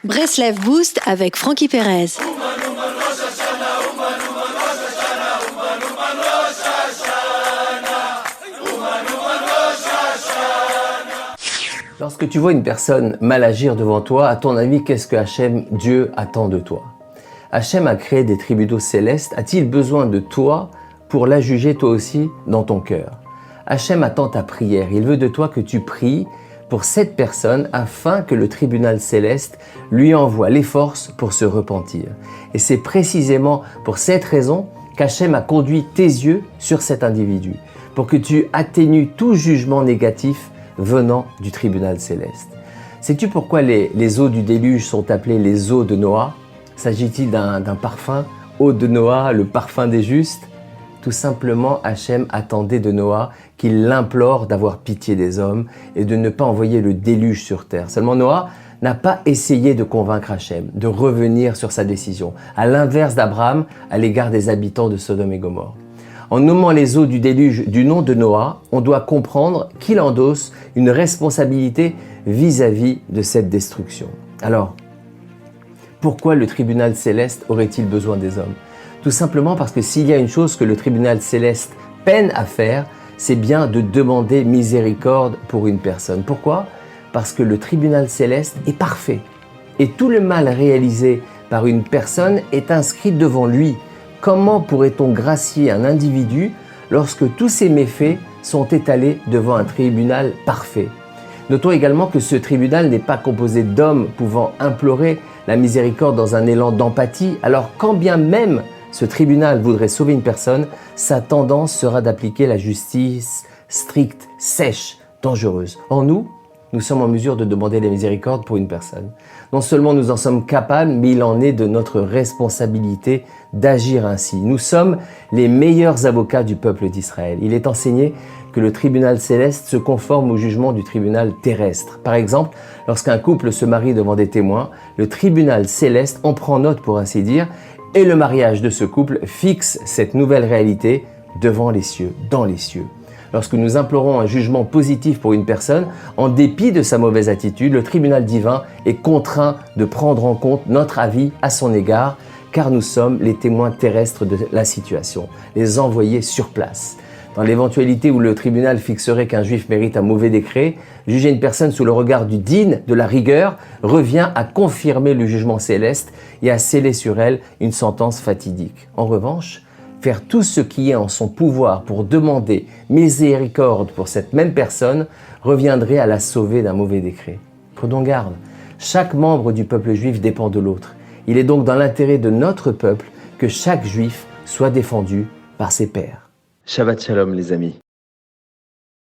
Breslev Boost avec Francky Perez. Lorsque tu vois une personne mal agir devant toi, à ton avis, qu'est-ce que Hachem, Dieu, attend de toi? Hachem a créé des tribunaux célestes. A-t-il besoin de toi pour la juger toi aussi dans ton cœur? Hachem attend ta prière. Il veut de toi que tu pries pour cette personne afin que le tribunal céleste lui envoie les forces pour se repentir. Et c'est précisément pour cette raison qu'Hachem a conduit tes yeux sur cet individu, pour que tu atténues tout jugement négatif venant du tribunal céleste. Sais-tu pourquoi les eaux du déluge sont appelées les eaux de Noah? S'agit-il d'un parfum, eau de Noah, le parfum des justes? Tout simplement, Hachem attendait de Noah qu'il l'implore d'avoir pitié des hommes et de ne pas envoyer le déluge sur terre. Seulement Noah n'a pas essayé de convaincre Hachem de revenir sur sa décision, à l'inverse d'Abraham à l'égard des habitants de Sodome et Gomorrhe. En nommant les eaux du déluge du nom de Noah, on doit comprendre qu'il endosse une responsabilité vis-à-vis de cette destruction. Alors, pourquoi le tribunal céleste aurait-il besoin des hommes? Tout simplement parce que s'il y a une chose que le tribunal céleste peine à faire, c'est bien de demander miséricorde pour une personne. Pourquoi? Parce que le tribunal céleste est parfait et tout le mal réalisé par une personne est inscrit devant lui. Comment pourrait-on gracier un individu lorsque tous ses méfaits sont étalés devant un tribunal parfait? Notons également que ce tribunal n'est pas composé d'hommes pouvant implorer la miséricorde dans un élan d'empathie. Alors quand bien même ce tribunal voudrait sauver une personne, sa tendance sera d'appliquer la justice stricte, sèche, dangereuse. Or nous sommes en mesure de demander la miséricorde pour une personne. Non seulement nous en sommes capables, mais il en est de notre responsabilité d'agir ainsi. Nous sommes les meilleurs avocats du peuple d'Israël. Il est enseigné que le tribunal céleste se conforme au jugement du tribunal terrestre. Par exemple, lorsqu'un couple se marie devant des témoins, le tribunal céleste en prend note pour ainsi dire, et le mariage de ce couple fixe cette nouvelle réalité devant les cieux, dans les cieux. Lorsque nous implorons un jugement positif pour une personne, en dépit de sa mauvaise attitude, le tribunal divin est contraint de prendre en compte notre avis à son égard, car nous sommes les témoins terrestres de la situation, les envoyés sur place. Dans l'éventualité où le tribunal fixerait qu'un juif mérite un mauvais décret, juger une personne sous le regard du digne, de la rigueur, revient à confirmer le jugement céleste et à sceller sur elle une sentence fatidique. En revanche, faire tout ce qui est en son pouvoir pour demander miséricorde pour cette même personne reviendrait à la sauver d'un mauvais décret. Prenons garde, chaque membre du peuple juif dépend de l'autre. Il est donc dans l'intérêt de notre peuple que chaque juif soit défendu par ses pairs. Shabbat Shalom les amis.